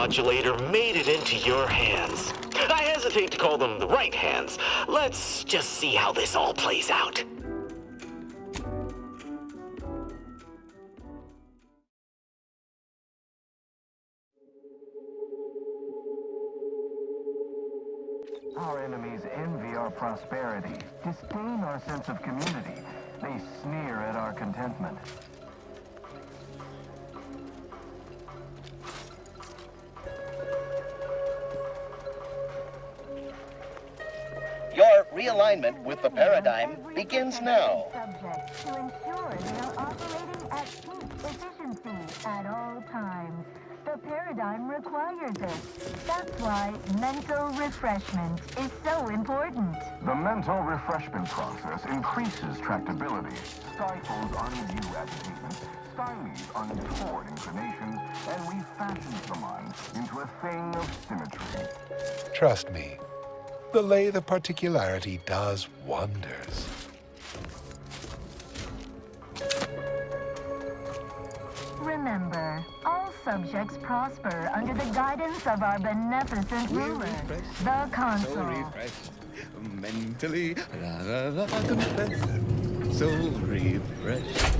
modulator made it into your hands. I hesitate to call them the right hands. Let's just see how this all plays out. Our enemies envy our prosperity, disdain our sense of community. They sneer at our contentment. Your realignment with the paradigm begins now. Subjects to ensure they are operating at peak efficiency at all times. The paradigm requires it. That's why mental refreshment is so important. The mental refreshment process increases tractability, stifles undue agitation, stymies untoward inclinations, and refashions the mind into a thing of symmetry. Trust me, the lathe of particularity does wonders. Remember, all subjects prosper under the guidance of our beneficent ruler, the consul. So refreshed, mentally, confess, so refreshed.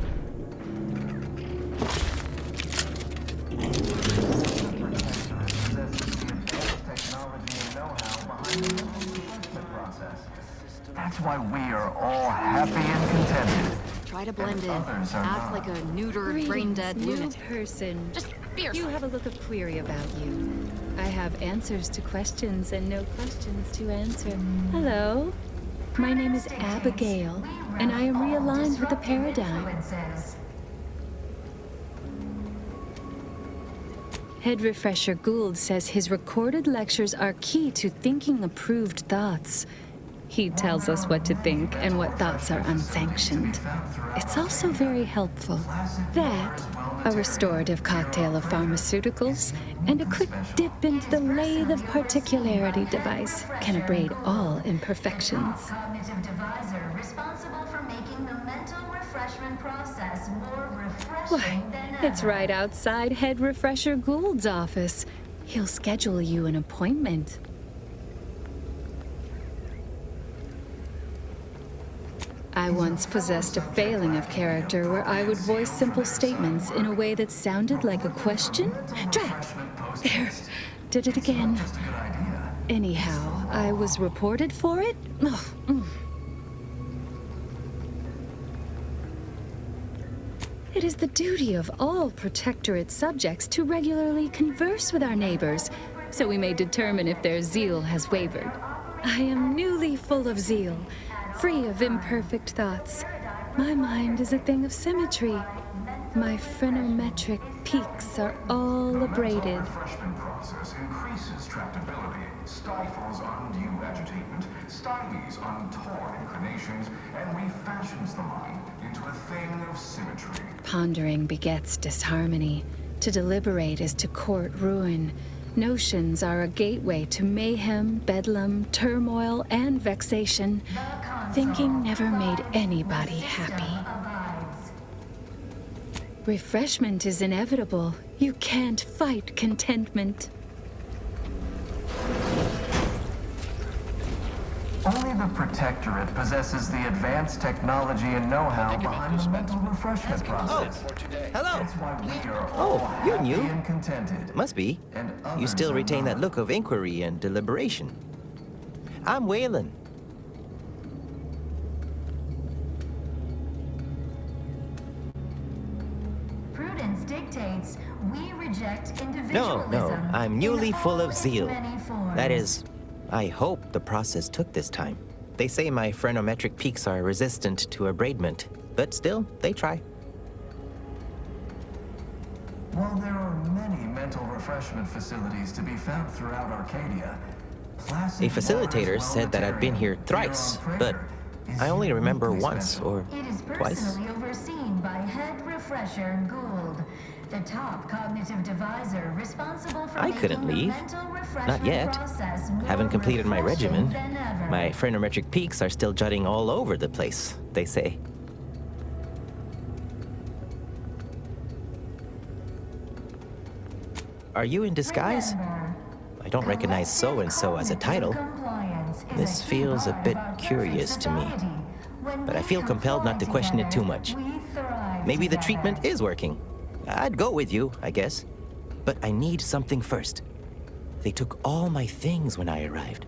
That's why we are all happy and contented. Try to blend in. Act like a neutered, brain-dead lunatic. New person. Just be yourself. You have a look of query about you. I have answers to questions and no questions to answer. Hello. My name is Abigail, and I am realigned with the paradigm. Head Refresher Gould says his recorded lectures are key to thinking approved thoughts. He tells us what to think and what thoughts are unsanctioned. It's also very helpful. That, a restorative cocktail of pharmaceuticals, and a quick dip into the lathe of particularity device can abrade all imperfections. Cognitive divisor responsible for making the mental refreshment process more refreshing Why, it's right outside Head Refresher Gould's office. He'll schedule you an appointment. I once possessed a failing of character where I would voice simple statements in a way that sounded like a question. Drat! There. Did it again. Anyhow, I was reported for it? It is the duty of all Protectorat subjects to regularly converse with our neighbors, so we may determine if their zeal has wavered. I am newly full of zeal, free of imperfect thoughts. My mind is a thing of symmetry. My phrenometric peaks are all abraded. The refreshment process increases tractability, stifles undue agitation, stymies untoward inclinations, and refashions the mind into a thing of symmetry. Pondering begets disharmony. To deliberate is to court ruin. Notions are a gateway to mayhem, bedlam, turmoil, and vexation. Thinking never made anybody happy. Refreshment is inevitable. You can't fight contentment. Only the Protectorate possesses the advanced technology and know-how behind the mental refreshment process. Hello. That's why we are all Oh, you're happy new. and contented. Must be. And You others still are retain that not. look of inquiry and deliberation. I'm Waylon. Prudence dictates we reject individualism. No, I'm newly in full all of its zeal. many forms. That is, I hope the process took this time. They say my phrenometric peaks are resistant to abradement, but still, they try. While there are many mental refreshment facilities to be found throughout Arcadia, A facilitator said that I'd been here thrice, but I only remember once or It is twice. personally overseen by Head Refresher Gould, the top cognitive divisor responsible for I couldn't making the leave. mental refreshment Not yet. process more Haven't completed my refreshing regimen. than ever. My phrenometric peaks are still jutting all over the place, they say. Are you in disguise? I don't recognize so-and-so as a title. This feels a bit curious to me, but I feel compelled not to question it too much. Maybe the treatment is working. I'd go with you, I guess. But I need something first. They took all my things when I arrived.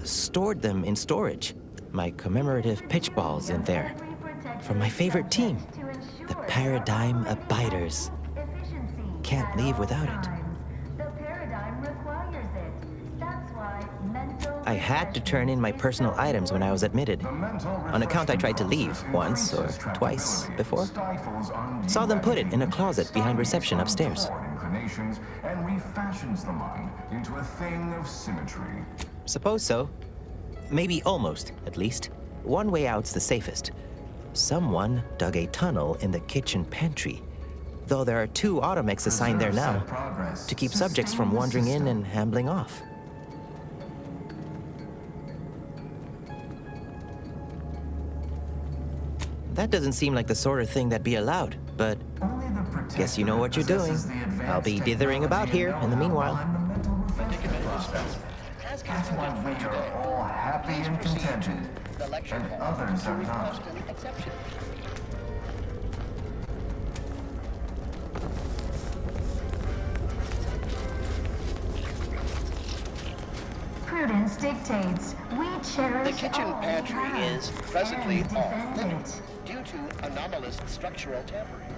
Stored them in storage. My commemorative pitch balls in there. From my favorite team, the Paradigm Abiders. Can't leave without it. I had to turn in my personal items when I was admitted. On account I tried to leave once or twice before. Saw them put it in a closet behind reception upstairs. And refashions the mind into a thing of symmetry. Suppose so. Maybe almost, at least. One way out's the safest. Someone dug a tunnel in the kitchen pantry. Though there are 2 automex assigned there now, to keep subjects from wandering in and ambling off. That doesn't seem like the sort of thing that'd be allowed, but guess you know what you're doing. I'll be dithering about here in the meanwhile. That's why we are all happy and contented, and others are not. Prudence dictates we cherish The kitchen all pantry paths is presently and off defend limits it. due to anomalous structural tampering.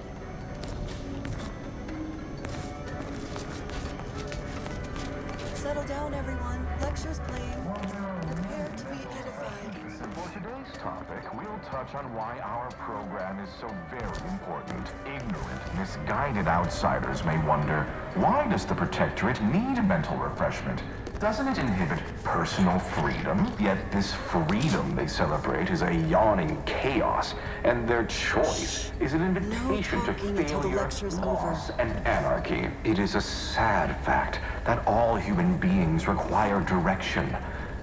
Settle down, everyone. Lecture's playing. Prepare to be edified. For today's topic, we'll touch on why our program is so very important. Ignorant, misguided outsiders may wonder, why does the Protectorate need mental refreshment? Doesn't it inhibit personal freedom? Yet this freedom they celebrate is a yawning chaos, and their choice is an invitation to failure, loss, and anarchy. It is a sad fact that all human beings require direction.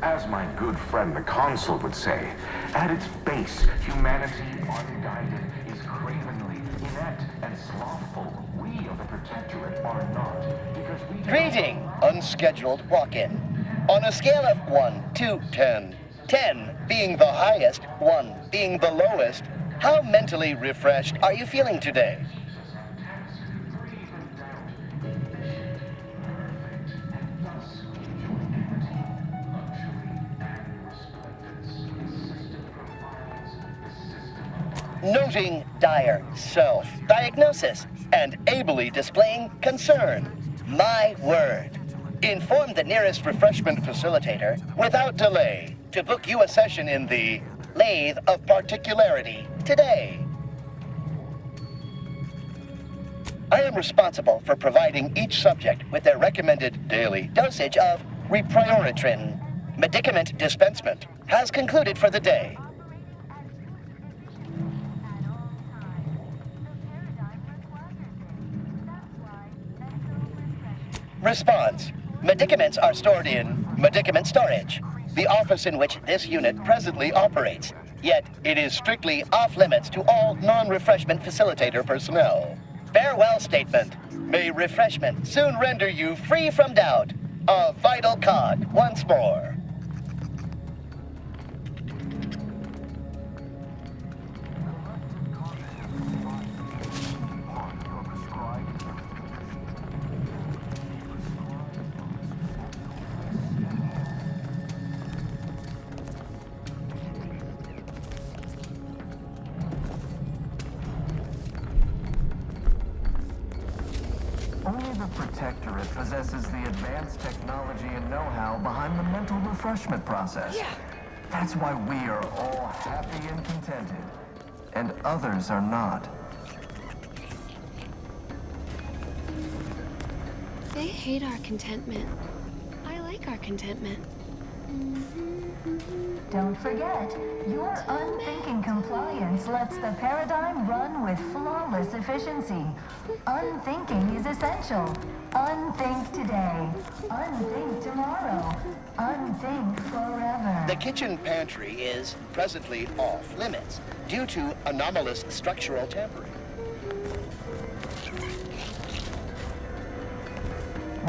As my good friend the Consul would say, at its base, humanity unguided is cravenly, inept, and slothful. We of the Protectorate are not, because we... Greeting, unscheduled walk-in. On a scale of 1 to 10, 10 being the highest, 1 being the lowest, how mentally refreshed are you feeling today? Noting dire self-diagnosis and ably displaying concern. My word. Inform the nearest refreshment facilitator without delay to book you a session in the Lathe of Particularity today. I am responsible for providing each subject with their recommended daily dosage of reprioritrin. Medicament dispensement has concluded for the day. Response. Medicaments are stored in medicament storage, the office in which this unit presently operates. Yet, it is strictly off-limits to all non-refreshment facilitator personnel. Farewell statement. May refreshment soon render you free from doubt. A vital cog once more. Only the Protectorate possesses the advanced technology and know-how behind the mental refreshment process. Yeah. That's why we are all happy and contented, and others are not. They hate our contentment. I like our contentment. Don't forget, your unthinking compliance lets the paradigm run with flawless efficiency. Unthinking is essential. Unthink today. Unthink tomorrow. Unthink forever. The kitchen pantry is presently off limits due to anomalous structural tampering.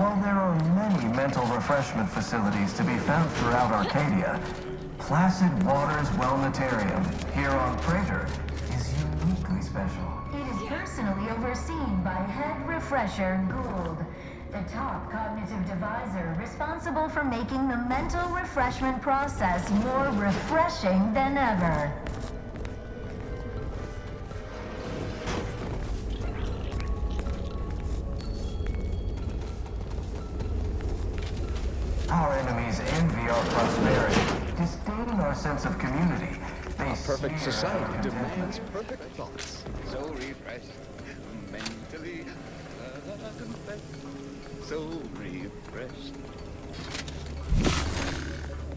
While there are many mental refreshment facilities to be found throughout Arcadia, Placid Waters Wellnetarium here on Praetor is uniquely special. It is personally overseen by Head Refresher Gould, the top cognitive deviser responsible for making the mental refreshment process more refreshing than ever. Our enemies envy our prosperity, disdain our sense of community. They Perfect sneer society at our demands perfect thoughts. So refreshed, mentally, so refreshed.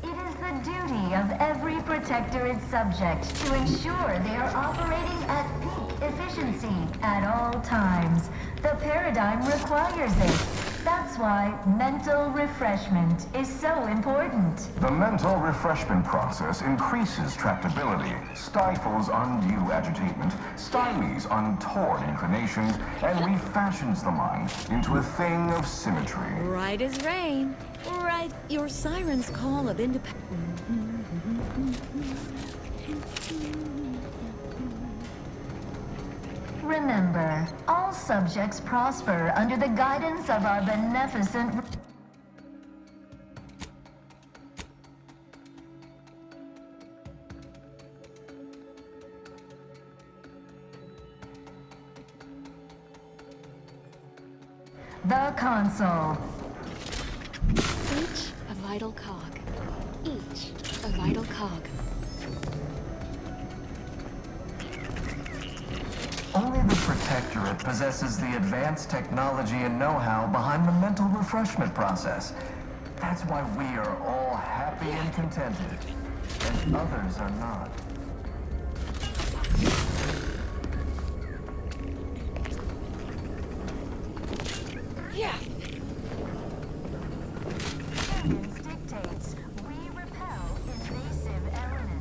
It is the duty of every Protectorate subject to ensure they are operating at peak efficiency at all times. The paradigm requires it. That's why mental refreshment is so important. The mental refreshment process increases tractability, stifles undue agitation, stymies untoward inclinations, and refashions the mind into a thing of symmetry. Right as rain. Right, your siren's call of independence. Remember, all subjects prosper under the guidance of our beneficent... The console. Each a vital cog. Each a vital cog. Only the Protectorate possesses the advanced technology and know-how behind the mental refreshment process. That's why we are all happy and contented, and others are not. Yeah. Science dictates we repel invasive elements.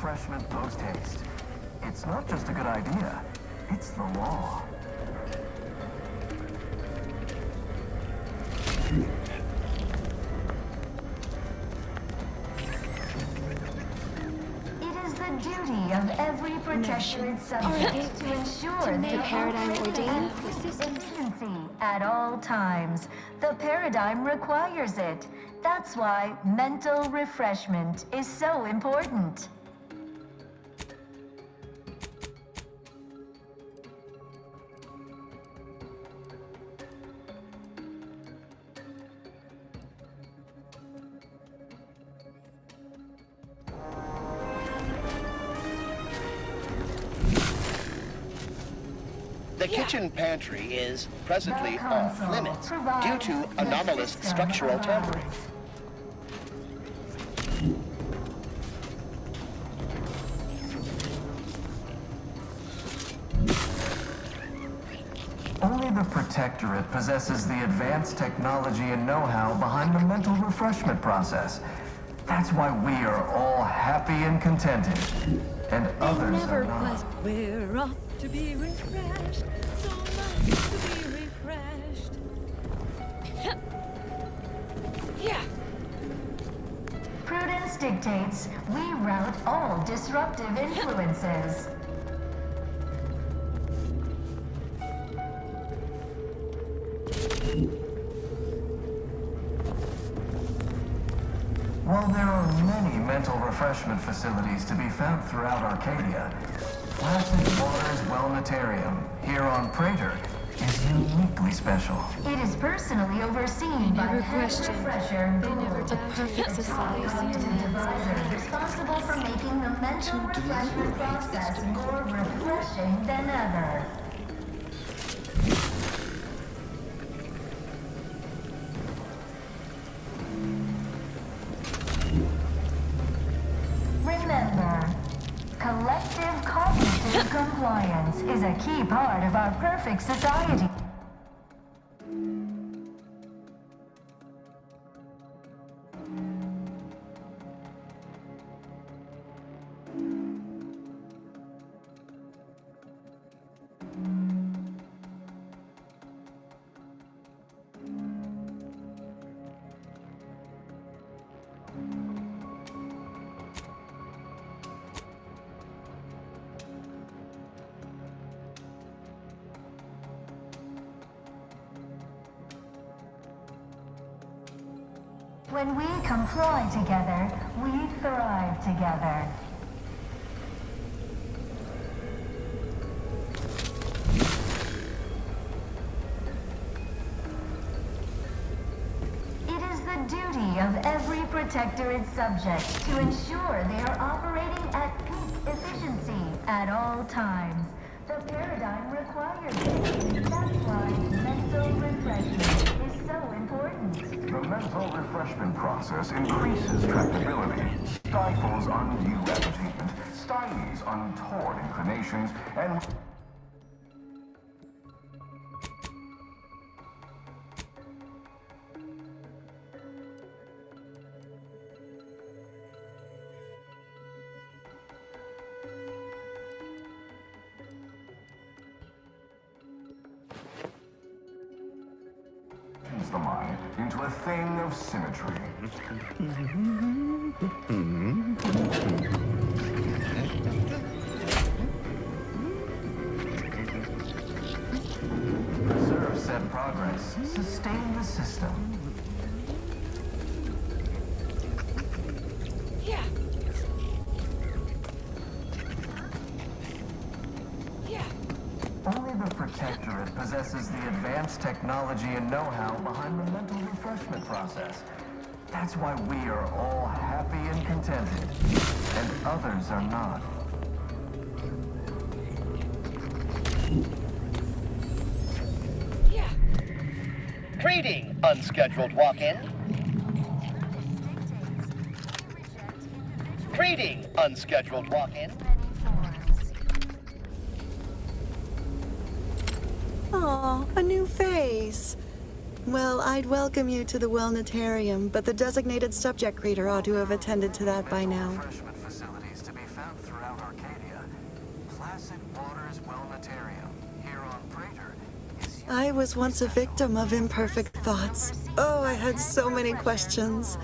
Refreshment post-haste. It's not just a good idea, it's the law. It is the duty of every Protectorate subject to ensure they are paradigm operating ordains at the peak system. efficiency at all times. The paradigm requires it. That's why mental refreshment is so important. The kitchen pantry is presently off limits due to anomalous structural tampering. Only the Protectorate possesses the advanced technology and know-how behind the mental refreshment process. That's why we are all happy and contented, and others are not. We're off to be refreshed. So nice to be refreshed. Yeah. Prudence dictates we rout all disruptive influences. While there are many mental refreshment facilities to be found throughout Arcadia, Planetarium here on Praetor is uniquely special. It is personally overseen by question. They never doubt perfect society advisor responsible for making the mental refreshment process more refreshing than ever. Remember, collective cognitive compliance is a key part of our perfect society. When we comply together, we thrive together. It is the duty of every Protectorate subject to ensure they are operating at peak efficiency at all times. The paradigm requires it. That's why mental refreshment is so important. The mental refreshment process increases tractability, stifles undue agitatement, stymies untoward inclinations, and... the mind into a thing of symmetry. Preserve said progress. Sustain the system. Yeah. Only the Protectorate possesses the advanced technology and know-how behind the mental refreshment process. That's why we are all happy and contented, and others are not. Yeah. Greeting, unscheduled walk-in. Greeting, unscheduled walk-in. Aw, a new face. Well, I'd welcome you to the Wellnetarium, but the designated subject reader ought to have attended to that by now. Refreshment facilities to be found throughout Arcadia. Placid Waters Wellnetarium here on Praetor is... I was once a victim of imperfect thoughts. Oh, I had so many questions.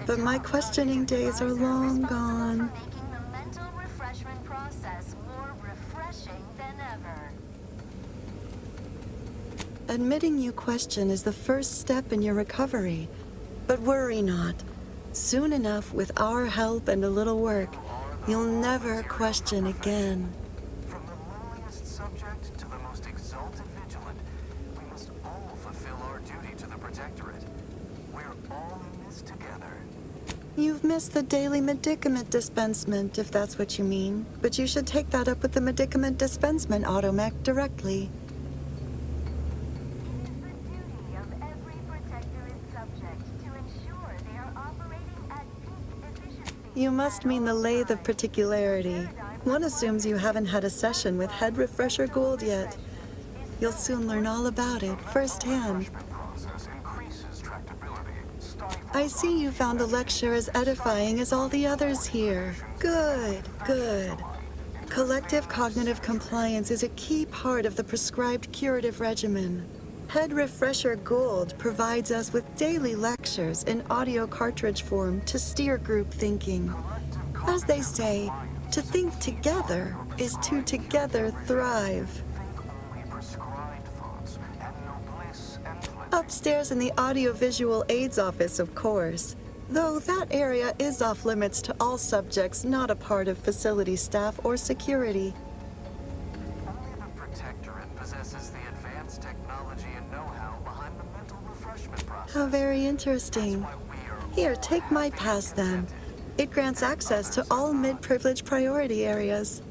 But my questioning days are long gone. Making the mental refreshment process more refreshing than ever. Admitting you question is the first step in your recovery. But worry not. Soon enough, with our help and a little work, you'll never question again. From the lowliest subject to the most exalted vigilant, we must all fulfill our duty to the Protectorate. We're all in this together. You've missed the daily medicament dispensement, if that's what you mean. But you should take that up with the medicament dispensement automech directly. You must mean the lathe of particularity. One assumes you haven't had a session with Head Refresher Gould yet. You'll soon learn all about it firsthand. I see you found the lecture as edifying as all the others here. Good, good. Collective cognitive compliance is a key part of the prescribed curative regimen. Head Refresher Gould provides us with daily lectures in audio cartridge form to steer group thinking. As they say, to think together is to together thrive. Upstairs in the audiovisual aids office, of course. Though that area is off limits to all subjects not a part of facility staff or security. How very interesting. Here, take my pass then. It grants access to all mid-privilege priority areas.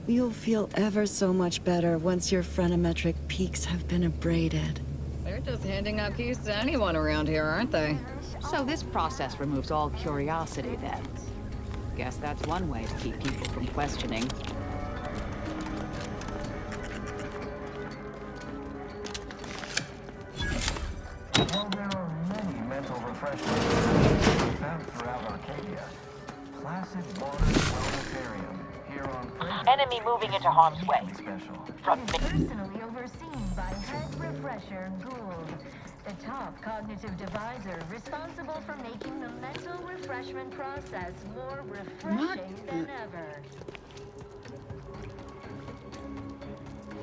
You'll feel ever so much better once your phreноmetric peaks have been abraded. They're just handing out keys to anyone around here, aren't they? So this process removes all curiosity, then. Guess that's one way to keep people from questioning. Well, there are many mental refreshments found throughout Arcadia. Placid waters wellnessarium here on Enemy moving into harm's way. From personally overseen by head refresher Gould, the top cognitive divisor responsible for making the mental refreshment process more refreshing than ever.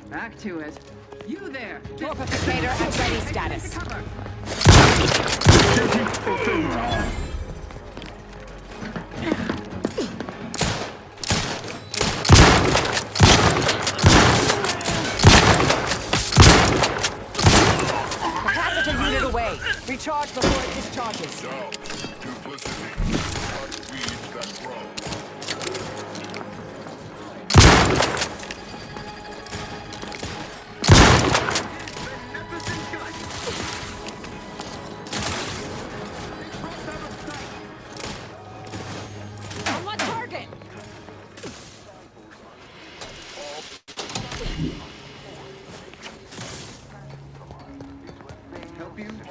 Back to it. You there! Torpificator at ready status. capacitor unit away. Recharge before it discharges.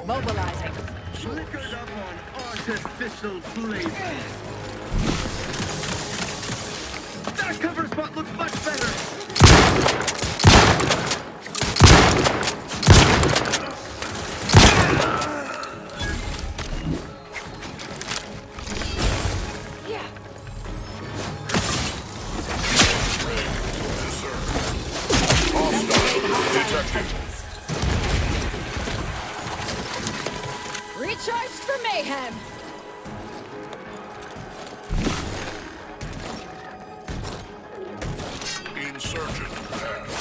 Mobilizing. Flickered up on artificial flavor. That cover spot looks much better. Recharged for mayhem! Insurgent path.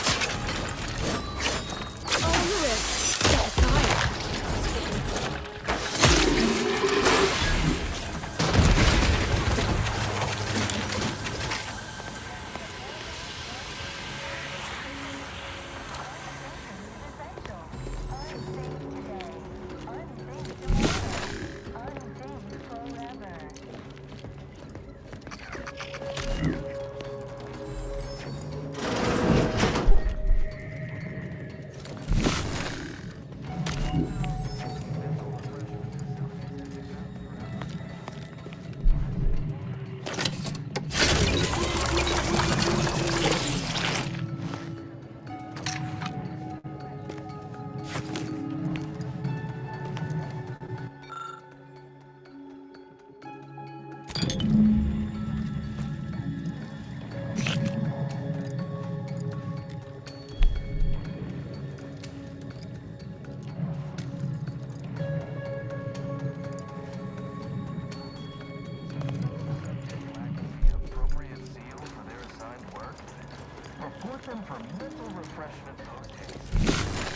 Report them for mental refreshment post-haste.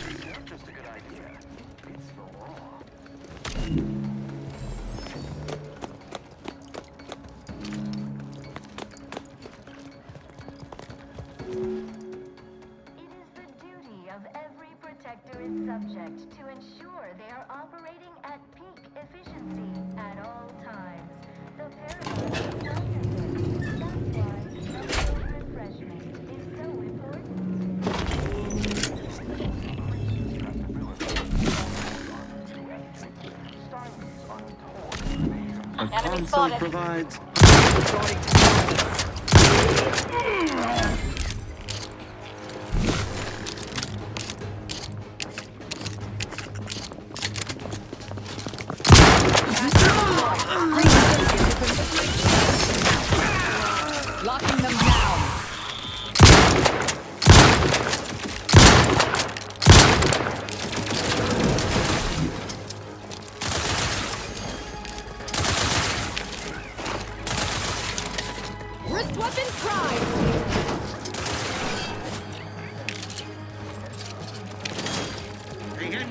It's not just a good idea, it's the law. Of every Protectorat subject to ensure they are operating at peak efficiency at all times. The paradigm requires it. That's why mental refreshment is so important. A console provides... Locking them down. Wrist weapon prime.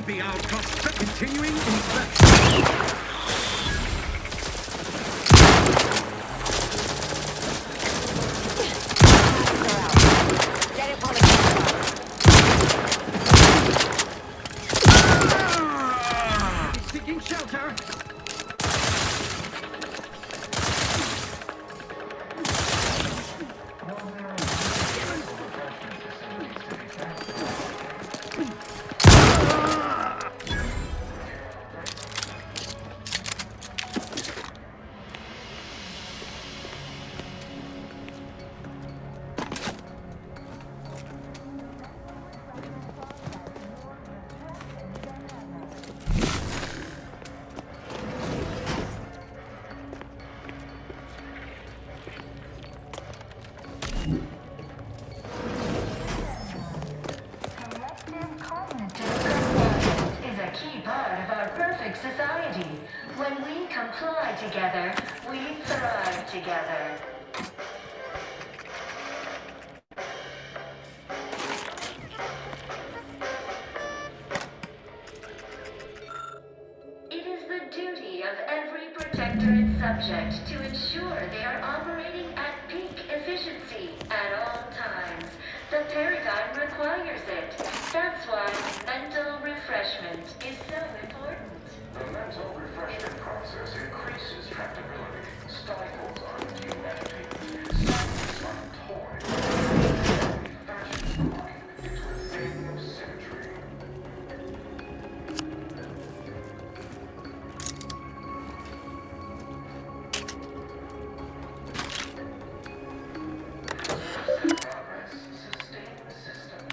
be our cost for continuing inspection. Seeking shelter. Society. When we comply together, we thrive together. It is the duty of every Protectorate subject to ensure they are operating at peak efficiency at all times. The paradigm requires it. That's why mental refreshment is so important. The mental refreshment process increases tractability, stifles undue entertainment, stifles untoyed, and fashions the mind into a thing of symmetry. Progress sustain the system.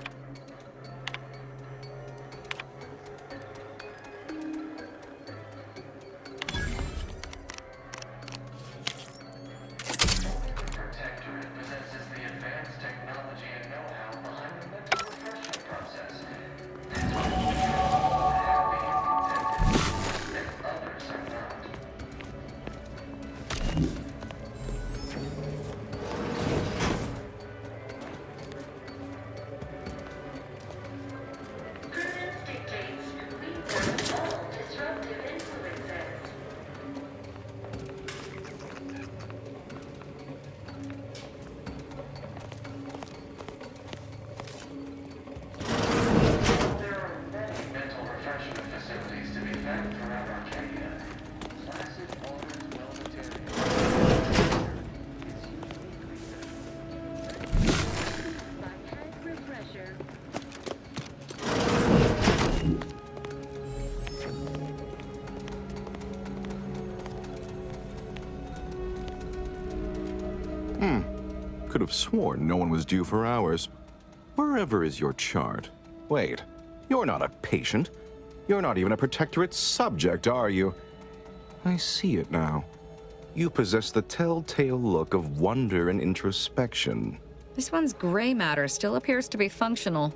Could have sworn no one was due for hours. Wherever is your chart? Wait, you're not a patient. You're not even a Protectorate subject, are you? I see it now. You possess the telltale look of wonder and introspection. This one's gray matter still appears to be functional,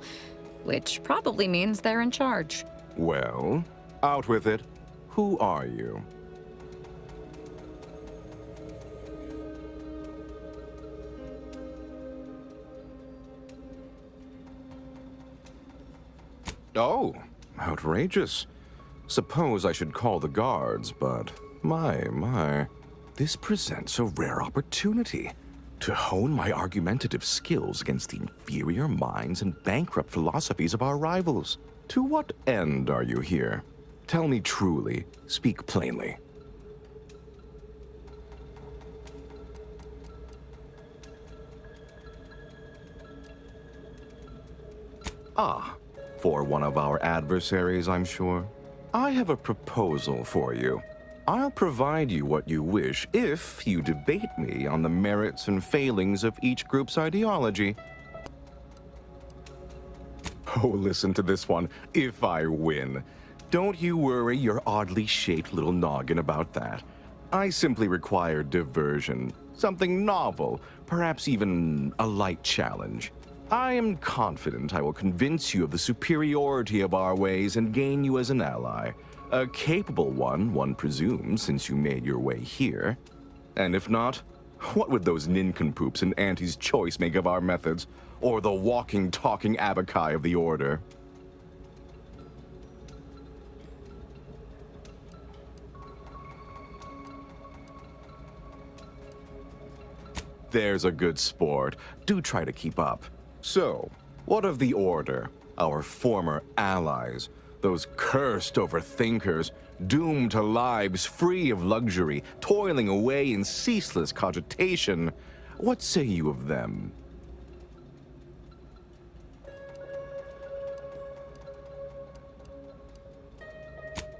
which probably means they're in charge. Well, out with it. Who are you? Oh, outrageous. Suppose I should call the guards, but my. This presents a rare opportunity to hone my argumentative skills against the inferior minds and bankrupt philosophies of our rivals. To what end are you here? Tell me truly, speak plainly. Ah, for one of our adversaries, I'm sure. I have a proposal for you. I'll provide you what you wish if you debate me on the merits and failings of each group's ideology. Oh, listen to this one. If I win. Don't you worry your oddly shaped little noggin about that. I simply require diversion. Something novel, perhaps even a light challenge. I am confident I will convince you of the superiority of our ways and gain you as an ally. A capable one presumes, since you made your way here. And if not, what would those nincompoops in Auntie's Choice make of our methods, or the walking, talking abaci of the Order? There's a good sport. Do try to keep up. So, what of the Order? Our former allies? Those cursed overthinkers, doomed to lives free of luxury, toiling away in ceaseless cogitation. What say you of them?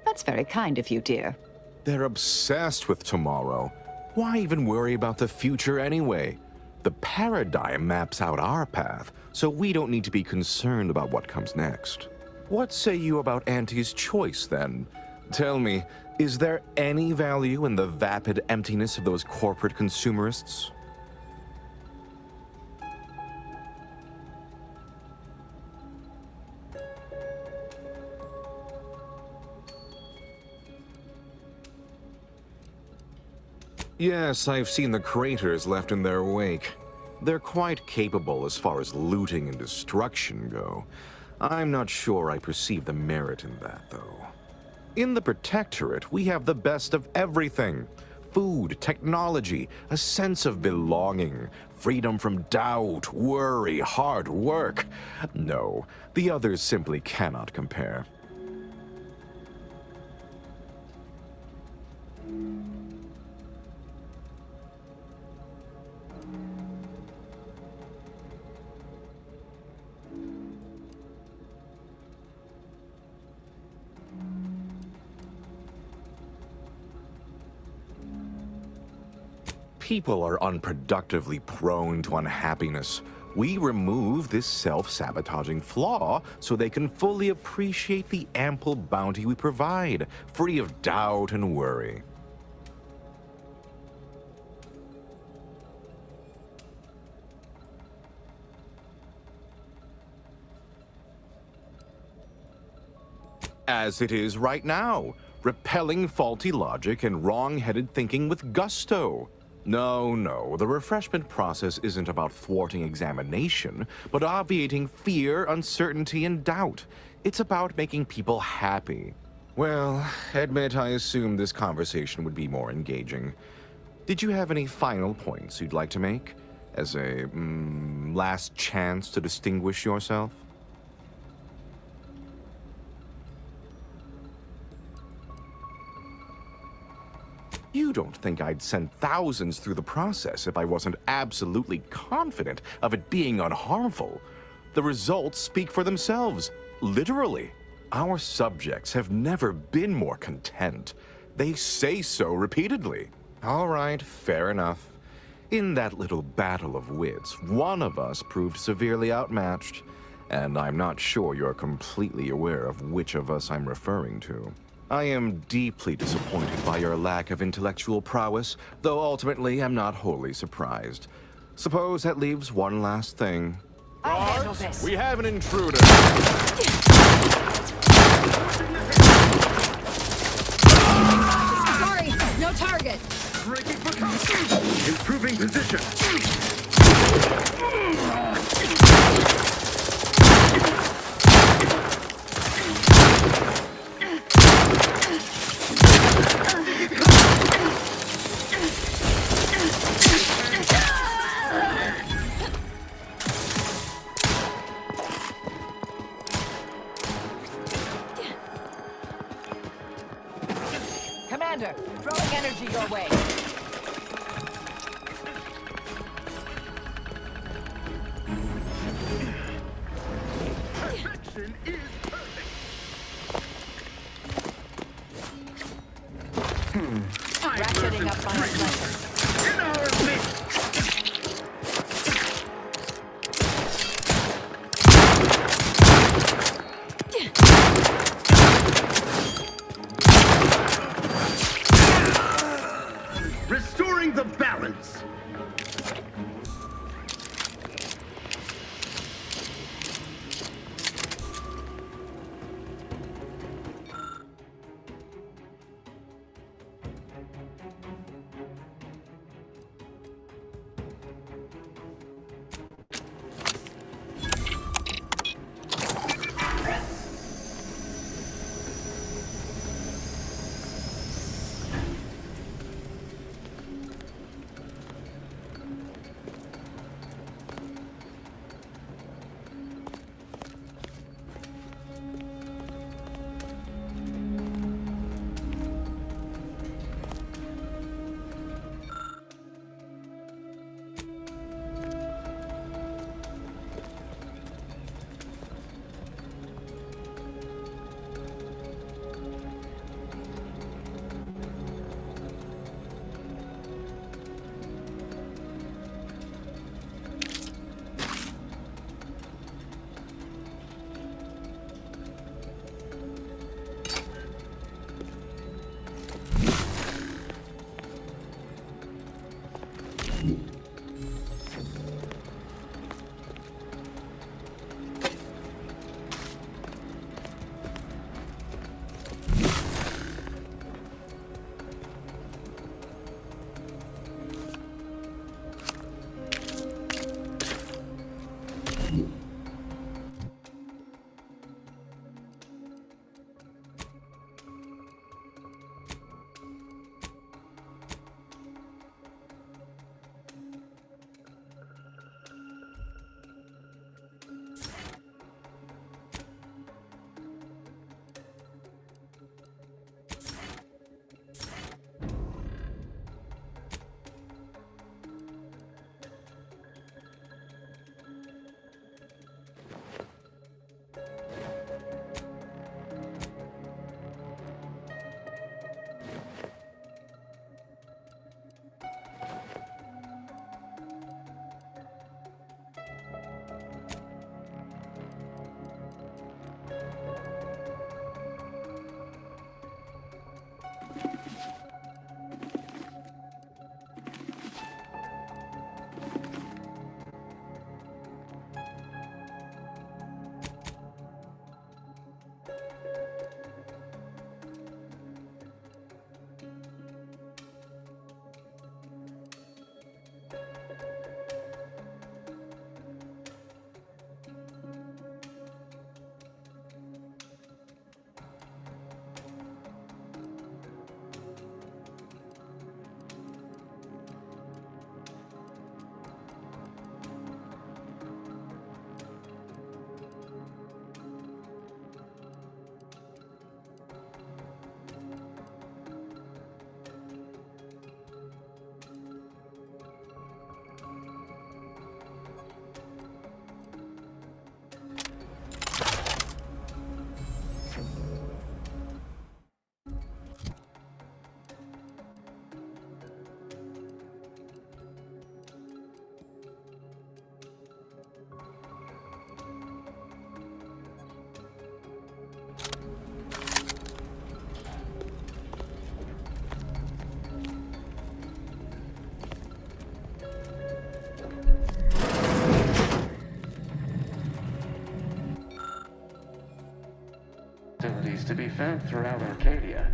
That's very kind of you, dear. They're obsessed with tomorrow. Why even worry about the future anyway? The paradigm maps out our path, so we don't need to be concerned about what comes next. What say you about Auntie's choice, then? Tell me, is there any value in the vapid emptiness of those corporate consumerists? Yes, I've seen the craters left in their wake. They're quite capable as far as looting and destruction go. I'm not sure I perceive the merit in that, though. In the Protectorate, we have the best of everything. Food, technology, a sense of belonging, freedom from doubt, worry, hard work. No, the others simply cannot compare. People are unproductively prone to unhappiness. We remove this self-sabotaging flaw so they can fully appreciate the ample bounty we provide, free of doubt and worry. As it is right now, repelling faulty logic and wrong-headed thinking with gusto. No, the refreshment process isn't about thwarting examination, but obviating fear, uncertainty, and doubt. It's about making people happy. Well, admit I assumed this conversation would be more engaging. Did you have any final points you'd like to make? As a, last chance to distinguish yourself? You don't think I'd send thousands through the process if I wasn't absolutely confident of it being unharmful. The results speak for themselves, literally. Our subjects have never been more content. They say so repeatedly. All right, fair enough. In that little battle of wits, one of us proved severely outmatched, and I'm not sure you're completely aware of which of us I'm referring to. I am deeply disappointed by your lack of intellectual prowess, though ultimately I'm not wholly surprised. Suppose that leaves one last thing. I'll handle this. We have an intruder. Sorry, no target. Breaking precautions. Improving position. Commander, throwing energy your way. Perfection is perfect. Ratcheting up my pressure. In our midst. Restoring the balance. To be found throughout Arcadia.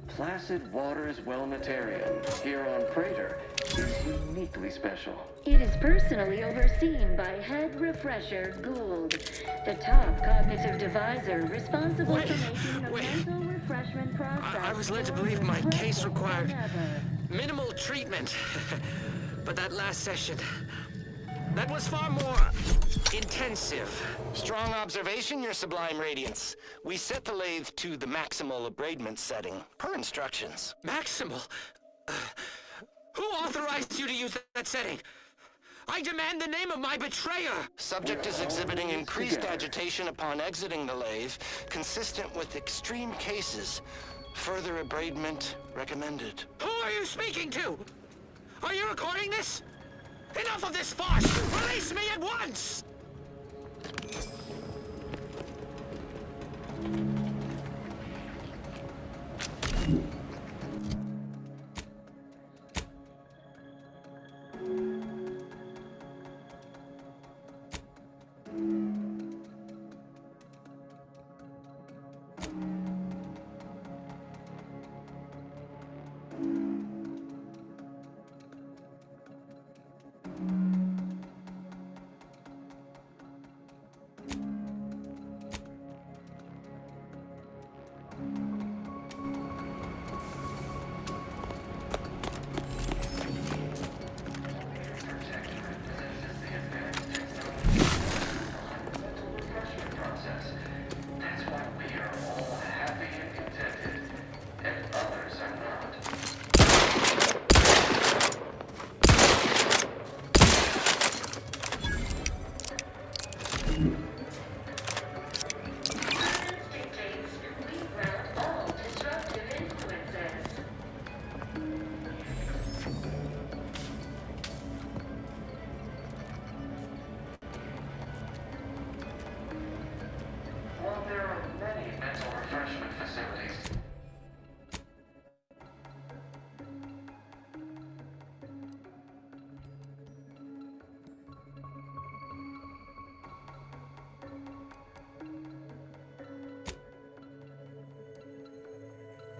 Placid waters Wellmetarian, here on Praetor, is uniquely special. It is personally overseen by Head Refresher Gould, the top cognitive devisor responsible for making the mental refreshment process. I was led to believe my case required minimal treatment. But that last session, that was far more intensive. Strong observation, Your Sublime Radiance. We set the lathe to the maximal abradement setting, per instructions. Maximal? Who authorized you to use that setting? I demand the name of my betrayer! Subject is exhibiting increased agitation upon exiting the lathe, consistent with extreme cases. Further abradement recommended. Who are you speaking to? Are you recording this? Enough of this farce! Release me at once!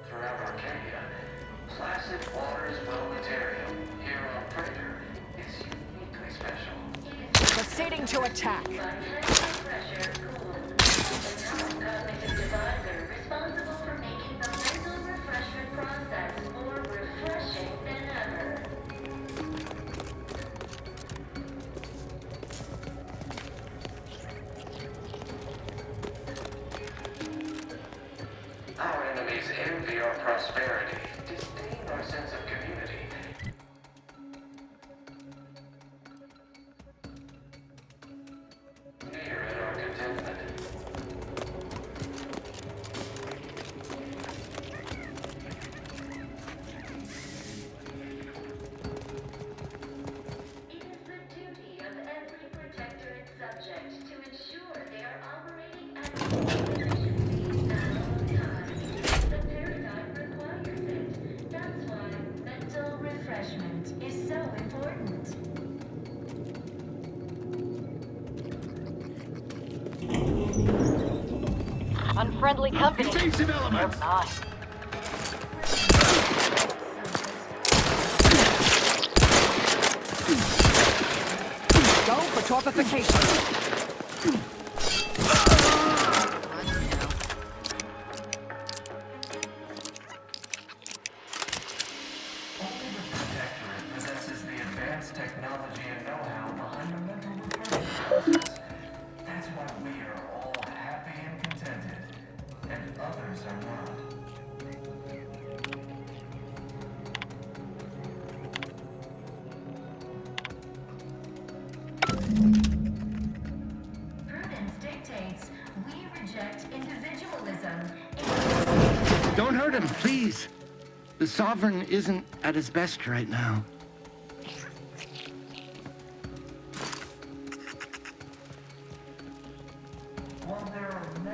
Throughout Arcadia, placid waters Wellmetarian, here on Praetor, is uniquely special. Proceeding to attack. Cognitive divisor responsible for making the mental refreshment process more refreshing than ever. Our enemies envy our prosperity, disdain our sense of community. Fear at our contentment. It is the duty of every Protectorat subject to ensure they are operating at full efficiency at all times. The paradigm requires it. That's why Unfriendly company. Evasive elements. Hope not. Go for torpification. Don't hurt him, please. The Sovereign isn't at his best right now.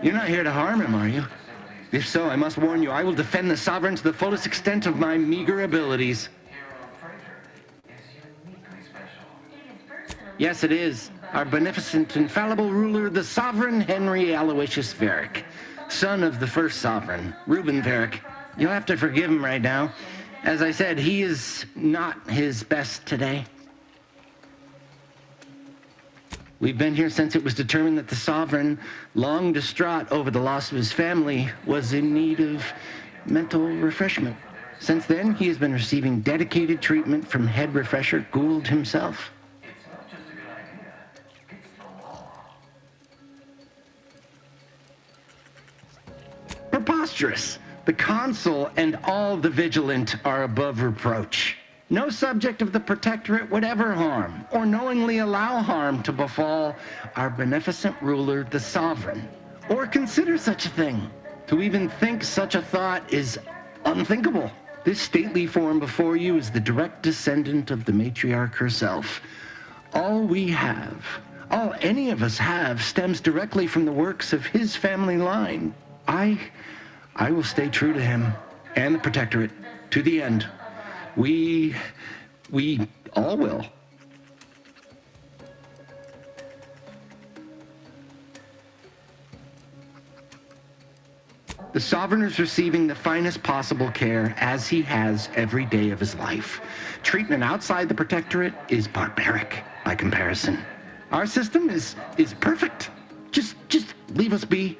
You're not here to harm him, are you? If so, I must warn you, I will defend the Sovereign to the fullest extent of my meager abilities. Yes, it is. Our beneficent, infallible ruler, the Sovereign Henry Aloysius Varick, son of the first Sovereign, Reuben Varick. You'll have to forgive him right now. As I said, he is not his best today. We've been here since it was determined that the Sovereign, long distraught over the loss of his family, was in need of mental refreshment. Since then, he has been receiving dedicated treatment from head refresher Gould himself. Preposterous! The Consul and all the Vigilant are above reproach. No subject of the Protectorate would ever harm, or knowingly allow harm to befall our beneficent ruler, the Sovereign, or consider such a thing. To even think such a thought is unthinkable. This stately form before you is the direct descendant of the matriarch herself. All we have, all any of us have, stems directly from the works of his family line. I will stay true to him and the Protectorate to the end. We all will. The Sovereign is receiving the finest possible care, as he has every day of his life. Treatment outside the Protectorate is barbaric by comparison. Our system is perfect. Just leave us be.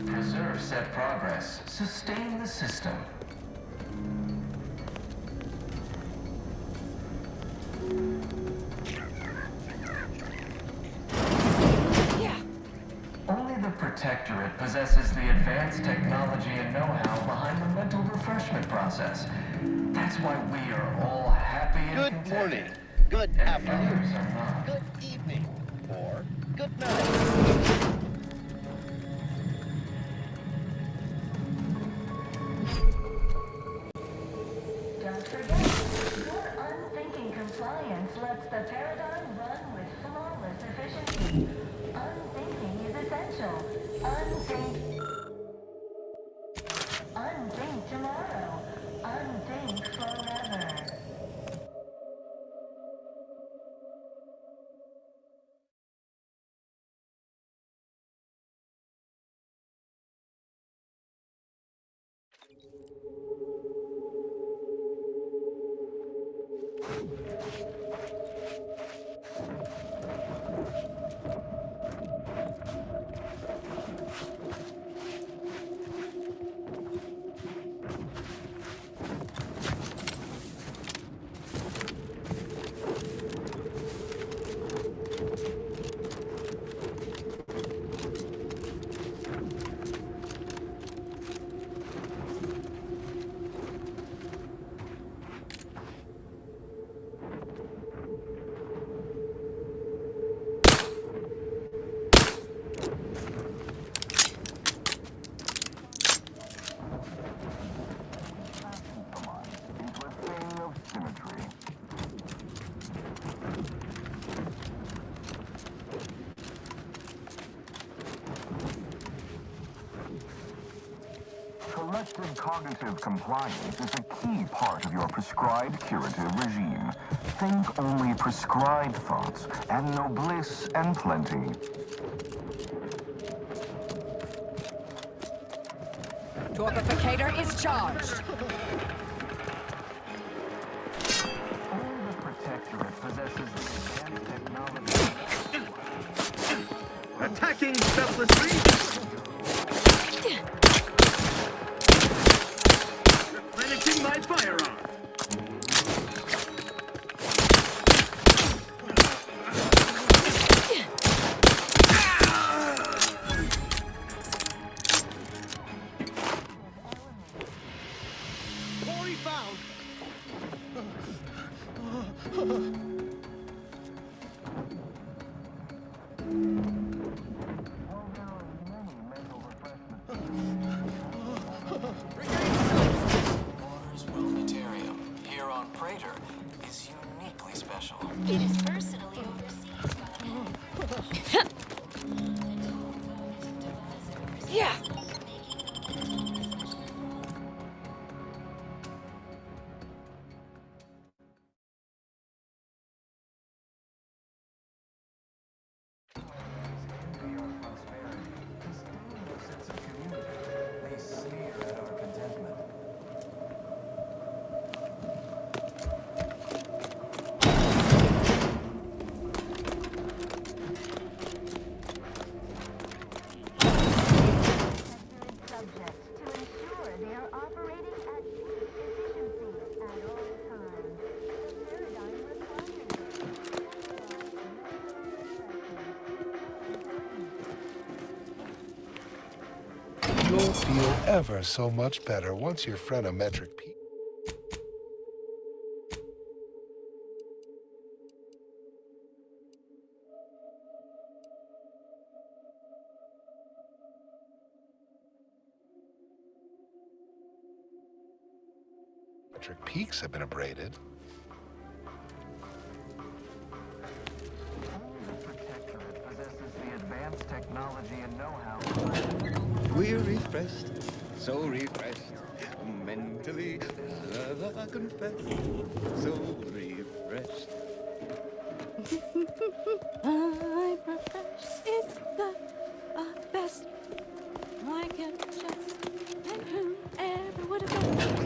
Preserve set progress. Sustain the system. Only the Protectorate possesses the advanced technology and know-how behind the mental refreshment process. That's why we are all happy and Good morning, good afternoon, good evening, or good night. lets the paradigm run with flawless efficiency. Unthinking is essential. Unthink tomorrow. Unthink forever. Collective cognitive compliance is a key part of your prescribed curative regime. Think only prescribed thoughts, and no bliss and plenty. Torpificator is charged. Only the Protectorate possesses the advanced technology. Attacking selflessly. Replenishing my firearm. Quarry found. Here on Praetor is uniquely special. It is personally overseen. Yeah. They sneer at our contentment. Subjects to ensure they are operating at peak efficiency at all times. The paradigm requires it. You'll feel ever so much better once your phrenometric peak. Peaks have been abraded. The Protectorate possesses the advanced technology and know-how. We're refreshed, so refreshed, mentally, I confess, so refreshed. I'm refreshed. It's the best. I can just and whoever would have guessed.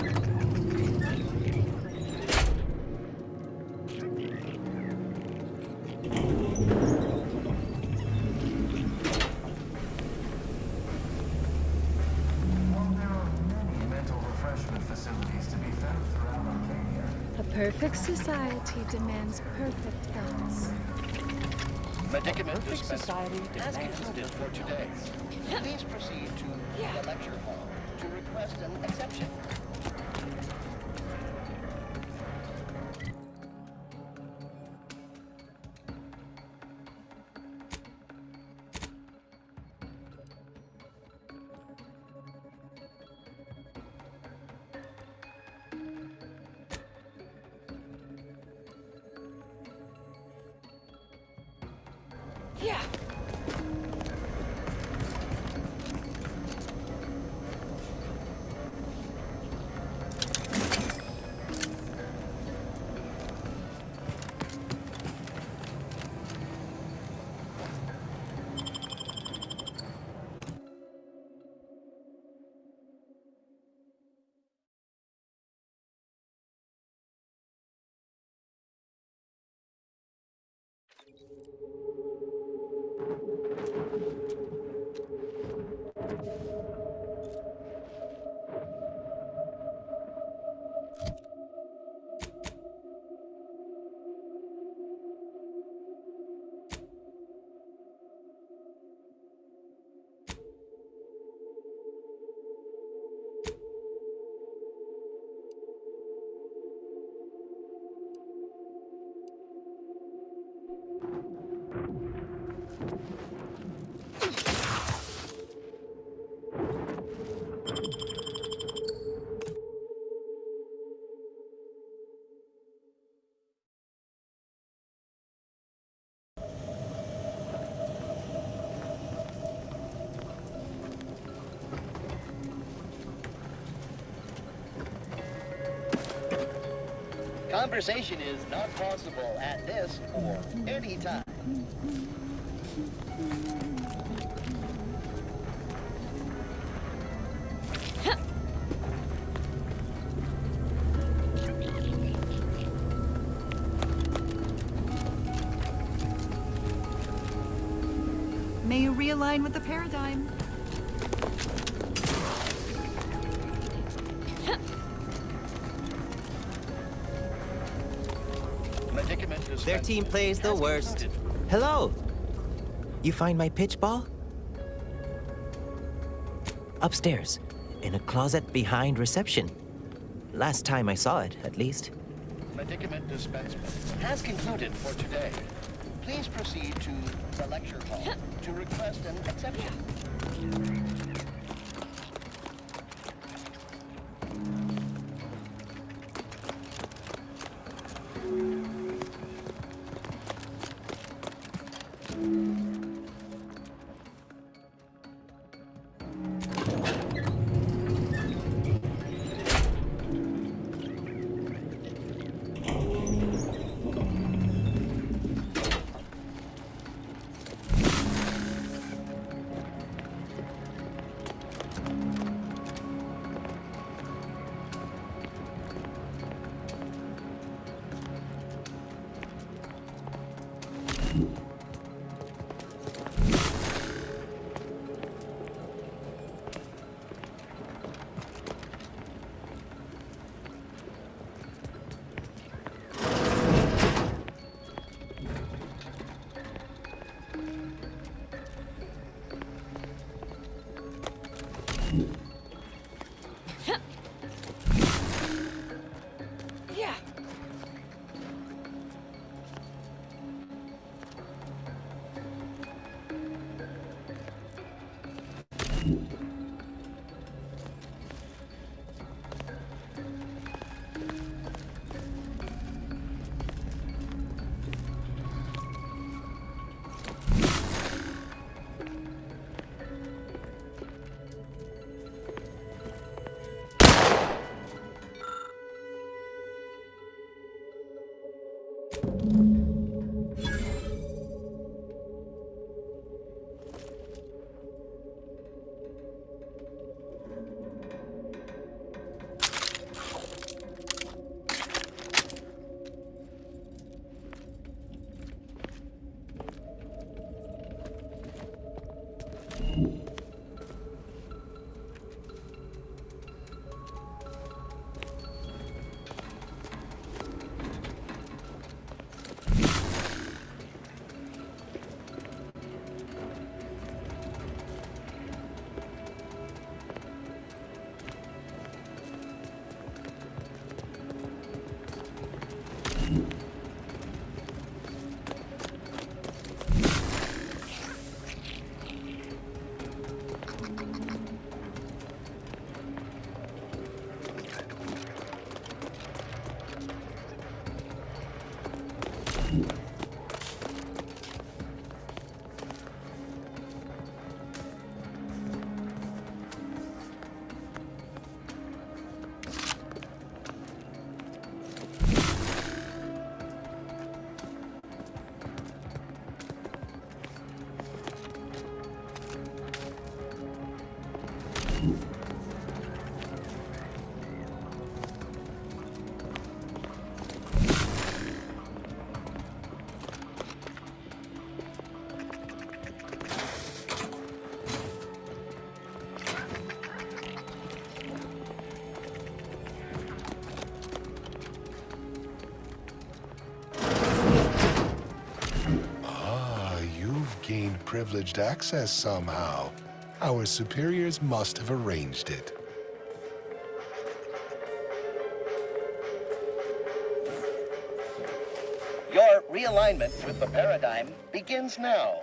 Perfect society demands perfect thoughts. Medicament Perfect society demands consistent for today. Please proceed to the lecture hall to request an exception. Yeah. Conversation is not possible at this or any time. May you realign with the paradigm. Their team plays the worst. Hello! You find my pitch ball? Upstairs, in a closet behind reception. Last time I saw it, at least. Medicament dispensement has concluded for today. Please proceed to the lecture hall to request an exception. Gained privileged access somehow. Our superiors must have arranged it. Your realignment with the paradigm begins now.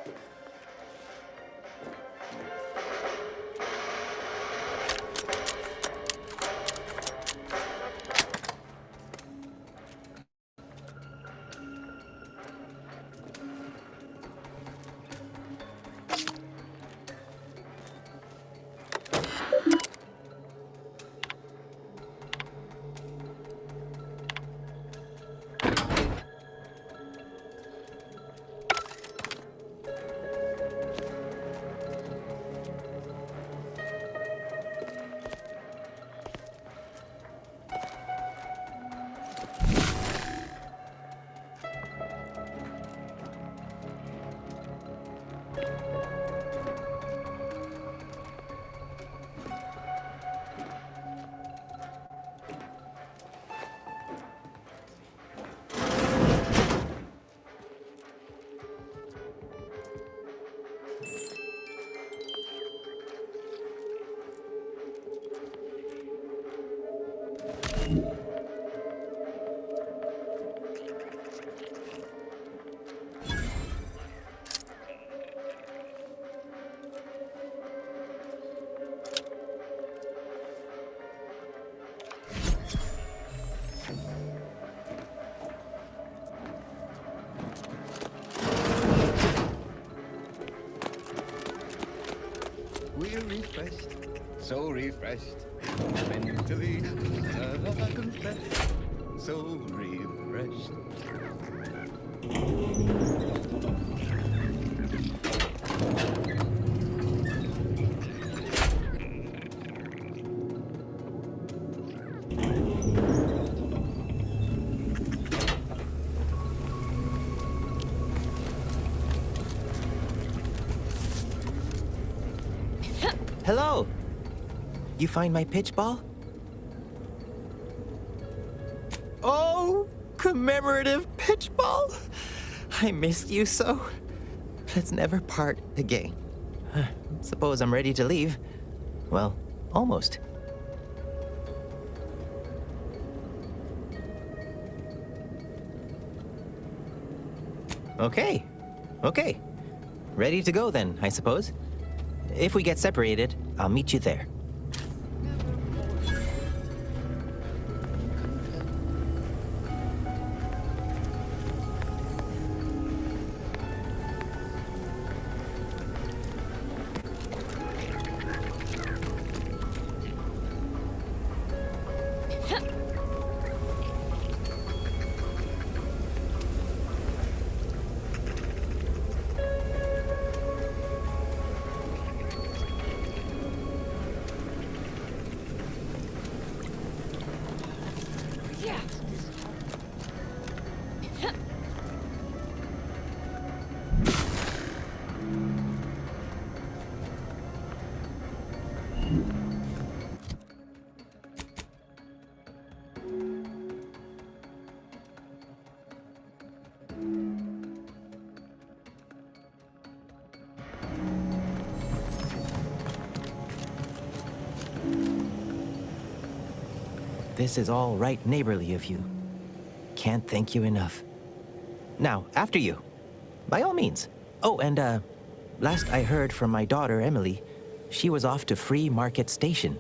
We're refreshed, so refreshed. Mentally, I confess, so refreshed. Hello! You find my pitch ball? Oh, commemorative pitch ball! I missed you so. Let's never part again. Suppose I'm ready to leave. Well, almost. Okay. Ready to go then, I suppose. If we get separated, I'll meet you there. This is all right neighborly of you. Can't thank you enough. Now, after you. By all means. Oh, and last I heard from my daughter, Emily, she was off to Free Market Station.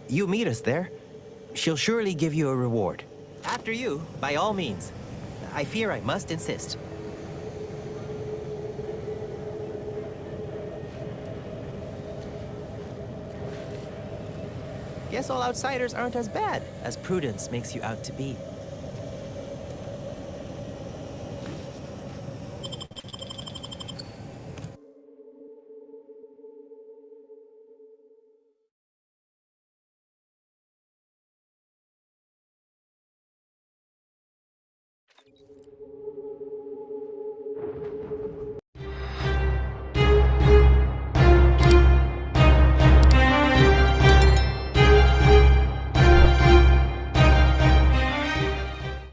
You meet us there. She'll surely give you a reward. After you, by all means. I fear I must insist. Guess all outsiders aren't as bad as Prudence makes you out to be.